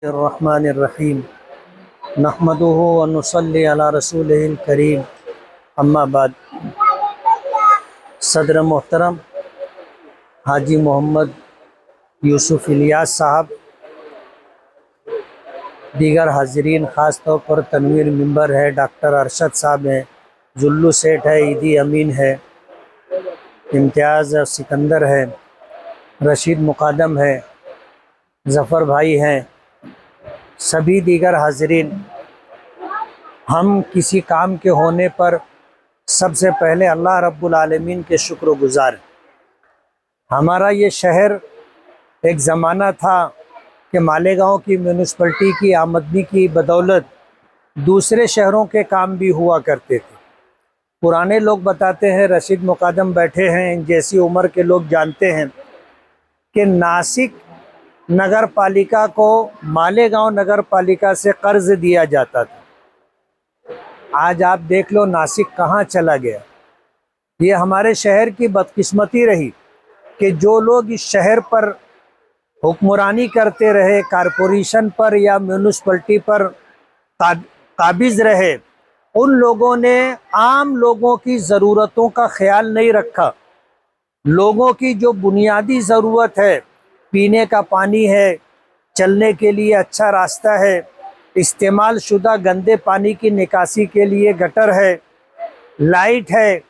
रहमानिर्रहीम नहमदुहु व नुसल्ली अला रसूलिहिल करीम अम्मा बाद। सदर मोहतरम हाजी मोहम्मद यूसुफ इलियास साहब, दीगर हाजरीन, ख़ास तौर पर तनवीर मिंबर है, डॉक्टर अरशद साहब हैं, जुल्लू सेठ है, ईदी अमीन है, इम्तियाज़ सिकंदर है, रशीद मुकादम है, ज़फ़र भाई हैं, सभी दीगर हाजरीन, हम किसी काम के होने पर सबसे पहले अल्लाह रब्बुल आलमीन के शुक्रगुज़ार। हमारा ये शहर एक ज़माना था कि मालेगांव की म्यूनिसिपलिटी की आमदनी की बदौलत दूसरे शहरों के काम भी हुआ करते थे। पुराने लोग बताते हैं, रशीद मुकादम बैठे हैं, इन जैसी उम्र के लोग जानते हैं कि नासिक नगर पालिका को मालेगांव नगर पालिका से कर्ज दिया जाता था। आज आप देख लो नासिक कहाँ चला गया। ये हमारे शहर की बदकिस्मती रही कि जो लोग इस शहर पर हुक्मरानी करते रहे, कारपोरेशन पर या म्यूनिसिपलिटी पर काबिज रहे, उन लोगों ने आम लोगों की ज़रूरतों का ख्याल नहीं रखा। लोगों की जो बुनियादी ज़रूरत है, पीने का पानी है, चलने के लिए अच्छा रास्ता है, इस्तेमाल शुदा गंदे पानी की निकासी के लिए गटर है, लाइट है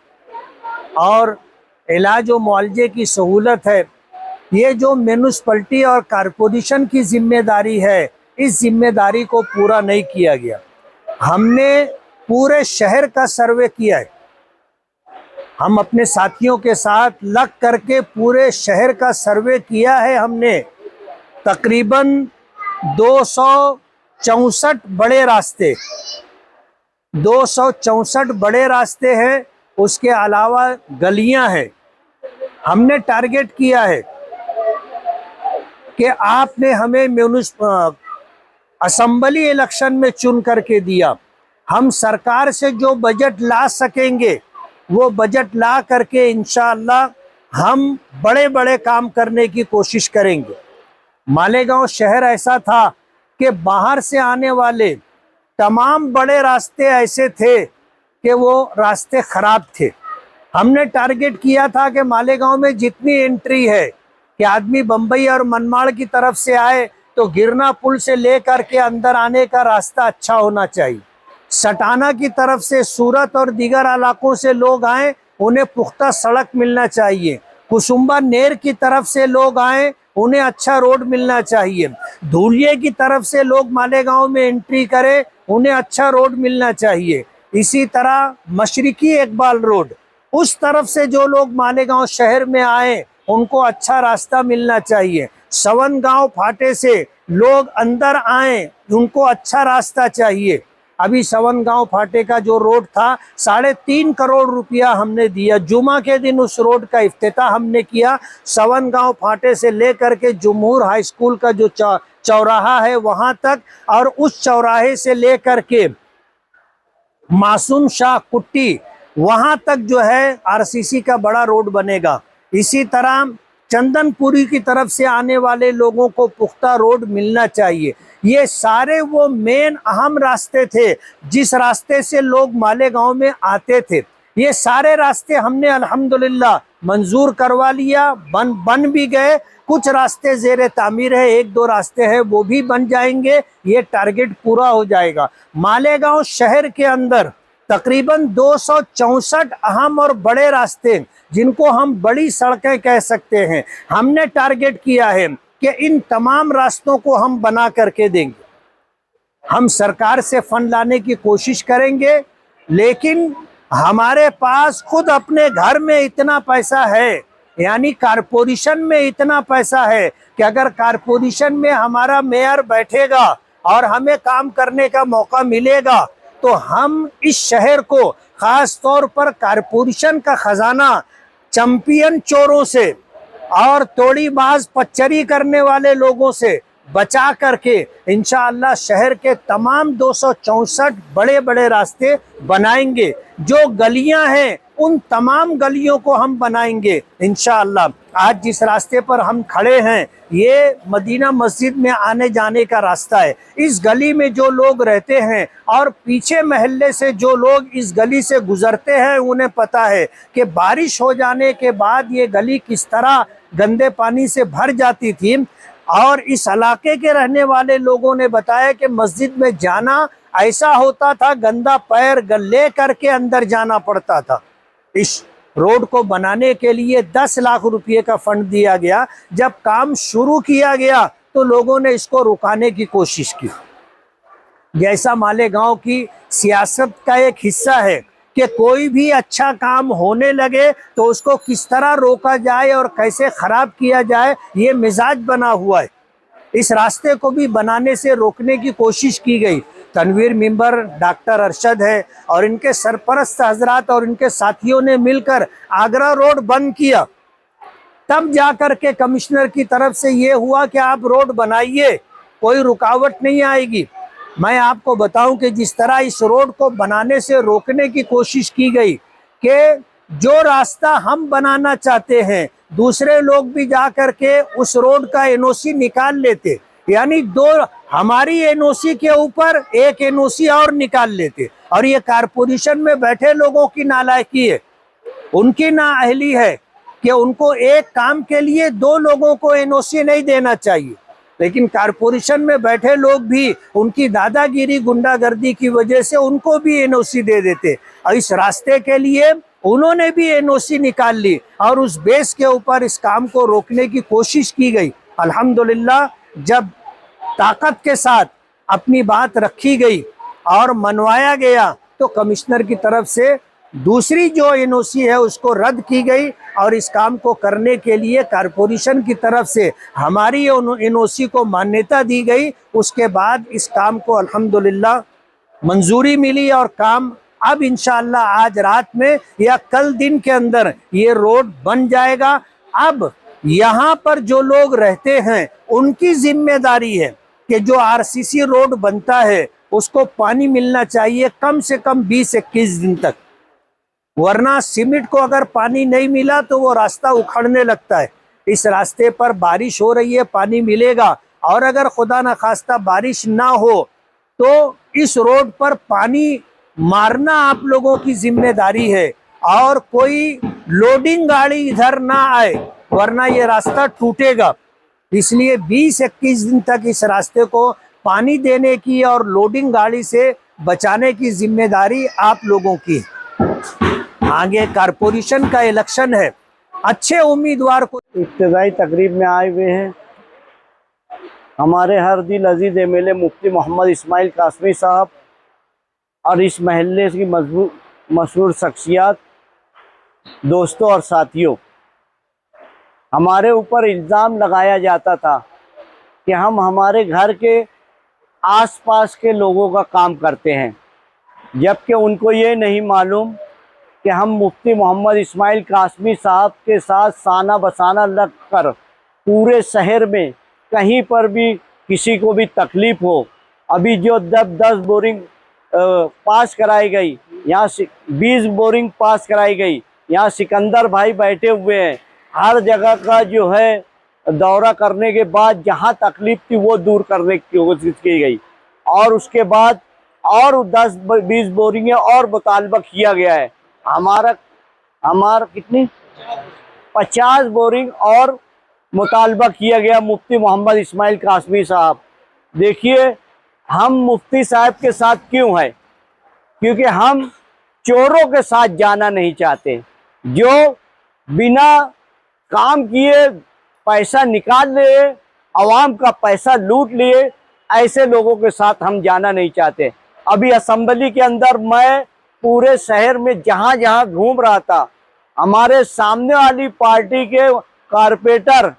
और इलाज व मुआलजे की सहूलत है, ये जो म्यूनिसिपलिटी और कारपोरेशन की जिम्मेदारी है, इस जिम्मेदारी को पूरा नहीं किया गया। हमने पूरे शहर का सर्वे किया है। हम अपने साथियों के साथ लग करके पूरे शहर का सर्वे किया है। हमने तकरीबन 264 बड़े रास्ते 264 बड़े रास्ते हैं, उसके अलावा गलियां हैं। हमने टारगेट किया है कि आपने हमें असेंबली इलेक्शन में चुन करके दिया, हम सरकार से जो बजट ला सकेंगे वो बजट ला करके इंशाअल्लाह हम बड़े बड़े काम करने की कोशिश करेंगे। मालेगांव शहर ऐसा था कि बाहर से आने वाले तमाम बड़े रास्ते ऐसे थे कि वो रास्ते ख़राब थे। हमने टारगेट किया था कि मालेगांव में जितनी एंट्री है कि आदमी बम्बई और मनमाड़ की तरफ से आए तो गिरना पुल से लेकर के अंदर आने का रास्ता अच्छा होना चाहिए। सटाना की तरफ से सूरत और दीगर इलाकों से लोग आए, उन्हें पुख्ता सड़क मिलना चाहिए। कुसुम्बा नेर की तरफ से लोग आए, उन्हें अच्छा रोड मिलना चाहिए। धूलिये की तरफ से लोग मालेगांव में एंट्री करें, उन्हें अच्छा रोड मिलना चाहिए। इसी तरह मशरिकी इकबाल रोड, उस तरफ से जो लोग मालेगांव शहर में आए उनको अच्छा रास्ता मिलना चाहिए। सवन गांव फाटे से लोग अंदर आए, उनको अच्छा रास्ता चाहिए। अभी सवन गांव फाटे का जो रोड था 3.5 करोड़ रुपया हमने दिया। जुमा के दिन उस रोड का इफ्तिताह हमने किया। सवन गांव फाटे से लेकर के जमहूर हाई स्कूल का जो चौराहा है वहां तक, और उस चौराहे से लेकर के मासूम शाह कुट्टी वहां तक जो है आरसीसी का बड़ा रोड बनेगा। इसी तरह चंदनपुरी की तरफ से आने वाले लोगों को पुख्ता रोड मिलना चाहिए। ये सारे वो मेन अहम रास्ते थे जिस रास्ते से लोग मालेगांव में आते थे। ये सारे रास्ते हमने अल्हम्दुलिल्लाह मंजूर करवा लिया, बन भी गए। कुछ रास्ते जेर तामीर है, 1-2 रास्ते हैं वो भी बन जाएंगे। ये टारगेट पूरा हो जाएगा। मालेगांव शहर के अंदर तकरीबन 264 अहम और बड़े रास्ते, जिनको हम बड़ी सड़कें कह सकते हैं, हमने टारगेट किया है कि इन तमाम रास्तों को हम बना करके देंगे। हम सरकार से फंड लाने की कोशिश करेंगे, लेकिन हमारे पास खुद अपने घर में इतना पैसा है, यानी कारपोरेशन में इतना पैसा है कि अगर कारपोरेशन में हमारा मेयर बैठेगा और हमें काम करने का मौका मिलेगा तो हम इस शहर को, खास तौर पर कारपोरेशन का खजाना चैंपियन चोरों से और तोड़ीबाज पच्चरी करने वाले लोगों से बचा करके इंशाअल्लाह शहर के तमाम 264 बड़े बड़े रास्ते बनाएंगे। जो गलियां हैं उन तमाम गलियों को हम बनाएंगे इंशाअल्लाह। आज जिस रास्ते पर हम खड़े हैं ये मदीना मस्जिद में आने जाने का रास्ता है। इस गली में जो लोग रहते हैं और पीछे महल्ले से जो लोग इस गली से गुजरते हैं उन्हें पता है कि बारिश हो जाने के बाद ये गली किस तरह गंदे पानी से भर जाती थी। और इस इलाके के रहने वाले लोगों ने बताया कि मस्जिद में जाना ऐसा होता था, गंदा पैर ले करके अंदर जाना पड़ता था। इस रोड को बनाने के लिए 10 लाख रुपए का फंड दिया गया। जब काम शुरू किया गया तो लोगों ने इसको रुकाने की कोशिश की। जैसा मालेगांव की सियासत का एक हिस्सा है कि कोई भी अच्छा काम होने लगे तो उसको किस तरह रोका जाए और कैसे खराब किया जाए, ये मिजाज बना हुआ है। इस रास्ते को भी बनाने से रोकने की कोशिश की गई। तनवीर मेंबर डॉक्टर अरशद है और इनके सरपरस्त हजरात और इनके साथियों ने मिलकर आगरा रोड बंद किया। तब जाकर के कमिश्नर की तरफ से ये हुआ कि आप रोड बनाइए, कोई रुकावट नहीं आएगी। मैं आपको बताऊं कि जिस तरह इस रोड को बनाने से रोकने की कोशिश की गई कि जो रास्ता हम बनाना चाहते हैं दूसरे लोग भी जा करके उस रोड का एनओसी निकाल लेते, यानी दो हमारी एनओसी के ऊपर एक एनओसी और निकाल लेते। और ये कारपोरेशन में बैठे लोगों की नालायकी है, उनकी नाअहली है कि उनको एक काम के लिए 2 लोगों को एनओसी नहीं देना चाहिए, लेकिन कारपोरेशन में बैठे लोग भी उनकी दादागिरी गुंडागर्दी की वजह से उनको भी एनओसी दे देते। और इस रास्ते के लिए उन्होंने भी एनओसी निकाल ली और उस बेस के ऊपर इस काम को रोकने की कोशिश की गई। अल्हम्दुलिल्लाह जब ताकत के साथ अपनी बात रखी गई और मनवाया गया तो कमिश्नर की तरफ से दूसरी जो एनओसी है उसको रद्द की गई और इस काम को करने के लिए कारपोरेशन की तरफ से हमारी एनओसी को मान्यता दी गई। उसके बाद इस काम को अल्हम्दुलिल्लाह मंजूरी मिली और काम अब इंशाअल्लाह आज रात में या कल दिन के अंदर ये रोड बन जाएगा। अब यहाँ पर जो लोग रहते हैं उनकी जिम्मेदारी है कि जो आरसीसी रोड बनता है उसको पानी मिलना चाहिए कम से कम 20-21 दिन तक, वरना सीमेंट को अगर पानी नहीं मिला तो वो रास्ता उखड़ने लगता है। इस रास्ते पर बारिश हो रही है, पानी मिलेगा, और अगर खुदा न खास्ता बारिश ना हो तो इस रोड पर पानी मारना आप लोगों की जिम्मेदारी है और कोई लोडिंग गाड़ी इधर ना आए वरना ये रास्ता टूटेगा। इसलिए 20-21 दिन तक इस रास्ते को पानी देने की और लोडिंग गाड़ी से बचाने की जिम्मेदारी आप लोगों की। आगे कारपोरेशन का इलेक्शन है, अच्छे उम्मीदवार को इब्तिदाई तकरीब में आए हुए हैं हमारे हर दिल अजीज एमएलए मुफ्ती मोहम्मद इस्माइल कासमी साहब और इस महल्ले की मशहूर शख्सियत। दोस्तों और साथियों, हमारे ऊपर इल्ज़ाम लगाया जाता था कि हम हमारे घर के आसपास के लोगों का काम करते हैं, जबकि उनको ये नहीं मालूम कि हम मुफ्ती मोहम्मद इस्माइल कासमी साहब के साथ साना बसाना लग कर पूरे शहर में कहीं पर भी किसी को भी तकलीफ़ हो, अभी जो 10 बोरिंग पास कराई गई, यहाँ 20 बोरिंग पास कराई गई, यहाँ सिकंदर भाई बैठे हुए हैं, हर जगह का जो है दौरा करने के बाद जहाँ तकलीफ़ थी वो दूर करने की कोशिश की गई और उसके बाद और 10-20 बोरिंगें और मुतालबा किया गया है। हमारा कितनी 50 बोरिंग और मुतालबा किया गया मुफ्ती मोहम्मद इस्माइल कासमी साहब। देखिए हम मुफ्ती साहब के साथ क्यों हैं, क्योंकि हम चोरों के साथ जाना नहीं चाहते, जो बिना काम किए पैसा निकाल लिए, आवाम का पैसा लूट लिए, ऐसे लोगों के साथ हम जाना नहीं चाहते। अभी असेंबली के अंदर मैं पूरे शहर में जहाँ जहाँ घूम रहा था, हमारे सामने वाली पार्टी के कारपोरेटर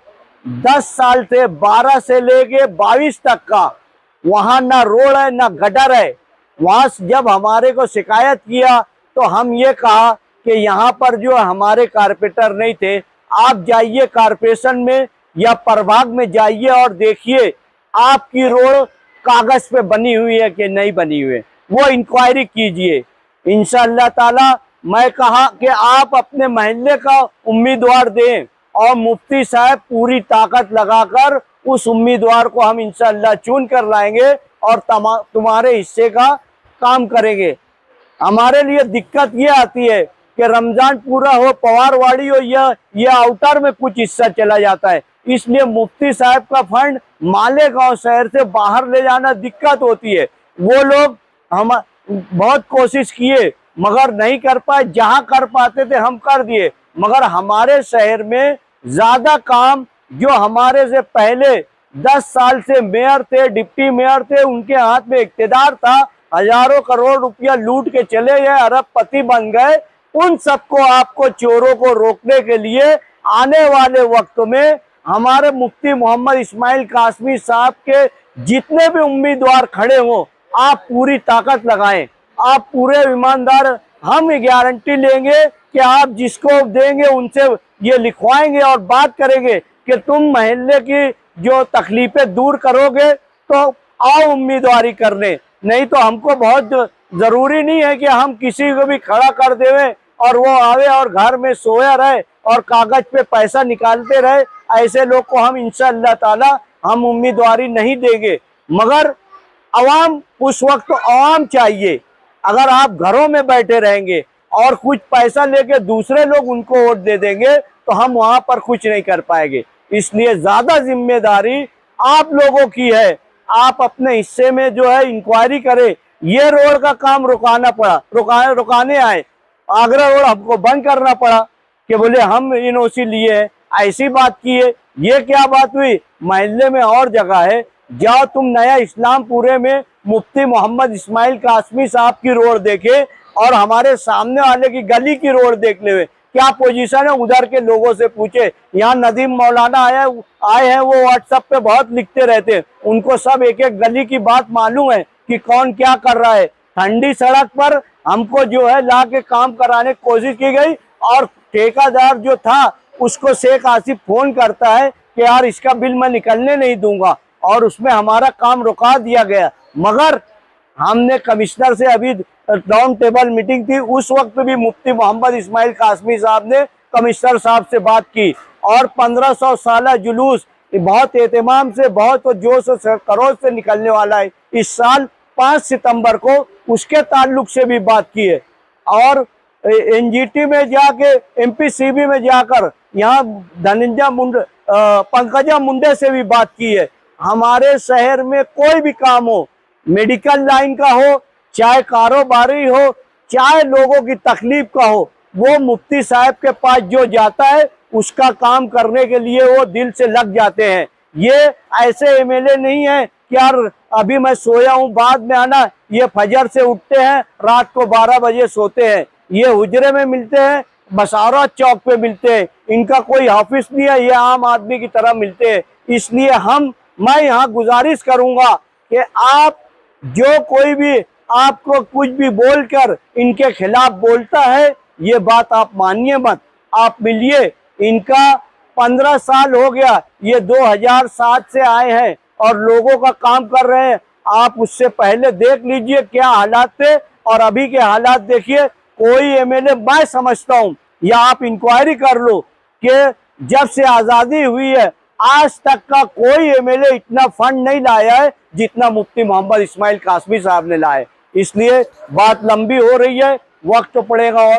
10 साल से 12 से लेके 22 तक का वहाँ ना रोड है ना गटर है। वहाँ जब हमारे को शिकायत किया तो हम ये कहा कि यहाँ पर जो हमारे कारपोरेटर नहीं थे, आप जाइए कारपोरेशन में या प्रभाग में जाइए और देखिए आपकी रोड कागज पे बनी हुई है कि नहीं बनी हुई है, वो इंक्वायरी कीजिए। इंशाअल्लाह ताला मैं कहा कि आप अपने महल्ले का उम्मीदवार दें और मुफ्ती साहब पूरी ताकत लगाकर उस उम्मीदवार को हम इंशाअल्लाह चुन कर लाएंगे और तुम्हारे हिस्से का काम करेंगे। हमारे लिए दिक्कत ये आती है कि रमजान पूरा हो, पवारवाड़ी हो, या आउटर में कुछ हिस्सा चला जाता है, इसलिए मुफ्ती साहब का फंड मालेगांव शहर से बाहर ले जाना दिक्कत होती है। वो लोग हम बहुत कोशिश किए मगर नहीं कर पाए, जहां कर पाते थे हम कर दिए, मगर हमारे शहर में ज्यादा काम जो हमारे से पहले 10 साल से मेयर थे, डिप्टी मेयर थे, उनके हाथ में इख्तियार था, हजारों करोड़ रुपया लूट के चले गए, अरबपति बन गए, उन सबको आपको चोरों को रोकने के लिए आने वाले वक्त में हमारे मुफ्ती मोहम्मद इस्माइल कासमी साहब के जितने भी उम्मीदवार खड़े हों, आप पूरी ताकत लगाएं, आप पूरे ईमानदार, हम गारंटी लेंगे कि आप जिसको देंगे उनसे ये लिखवाएंगे और बात करेंगे कि तुम महल्ले की जो तकलीफें दूर करोगे तो आओ उम्मीदवारी करने, नहीं तो हमको बहुत जरूरी नहीं है कि हम किसी को भी खड़ा कर देवें और वो आवे और घर में सोया रहे और कागज पे पैसा निकालते रहे। ऐसे लोग को हम इंशाअल्लाह ताला हम उम्मीदवारी नहीं देंगे। मगर अवाम, उस वक्त अवाम चाहिए। अगर आप घरों में बैठे रहेंगे और कुछ पैसा लेके दूसरे लोग उनको वोट दे देंगे तो हम वहां पर कुछ नहीं कर पाएंगे। इसलिए ज्यादा जिम्मेदारी आप लोगों की है। आप अपने हिस्से में जो है इंक्वायरी करें। ये रोड का काम रुकाने आए, आगरा रोड हमको बंद करना पड़ा कि बोले हम एनओसी लिए हैं, ऐसी बात की है। ये क्या बात हुई? महल्ले में और जगह है, जाओ तुम नया इस्लामपुरे में मुफ्ती मोहम्मद इस्माइल कासमी साहब की रोड देखे और हमारे सामने वाले की गली की रोड देखने में क्या पोजीशन है, उधर के लोगों से पूछे। यहाँ नदीम मौलाना आए हैं, वो व्हाट्सएप पे बहुत लिखते रहते हैं, उनको सब एक एक गली की बात मालूम है कि कौन क्या कर रहा है। ठंडी सड़क पर हमको जो है ला के काम कराने की कोशिश की गई और ठेकेदार जो था उसको शेख आसिफ फोन करता है कि यार इसका बिल मैं निकलने नहीं दूंगा और उसमें हमारा काम रुका दिया गया। मगर हमने कमिश्नर से अभी राउंड टेबल मीटिंग थी, उस वक्त भी मुफ्ती मोहम्मद इस्माइल कासमी साहब ने कमिश्नर साहब से बात की और 1500 साला जुलूस बहुत एहतमाम से, बहुत जोश से, करोड़ से निकलने वाला है इस साल 5 सितंबर को, उसके ताल्लुक से भी बात की है। और एनजीटी में जाके, एमपीसीबी में जाकर यहाँ पंकजा मुंडे से भी बात की है। हमारे शहर में कोई भी काम हो, मेडिकल लाइन का हो, चाहे कारोबारी हो, चाहे लोगों की तकलीफ का हो, वो मुफ्ती साहब के पास जो जाता है उसका काम करने के लिए वो दिल से लग जाते हैं। ये ऐसे एमएलए नहीं है कि यार अभी मैं सोया हूँ बाद में आना। ये फजर से उठते हैं, रात को 12 बजे सोते हैं। ये हुजरे में मिलते हैं, बसारा चौक पे मिलते हैं, इनका कोई ऑफिस नहीं है, ये आम आदमी की तरह मिलते हैं। इसलिए मैं यहाँ गुजारिश करूंगा कि आप जो कोई भी आपको कुछ भी बोलकर इनके खिलाफ बोलता है, ये बात आप मानिए मत, आप मिलिए। इनका 15 साल हो गया, ये 2007 से आए हैं और लोगों का काम कर रहे हैं। आप उससे पहले देख लीजिए क्या हालात थे और अभी के हालात देखिए। कोई एमएलए, मैं समझता हूँ, या आप इंक्वायरी कर लो कि जब से आज़ादी हुई है आज तक का कोई एमएलए इतना फंड नहीं लाया है जितना मुफ्ती मोहम्मद इस्माइल कासमी साहब ने लाया है। इसलिए बात लंबी हो रही है, वक्त पड़ेगा और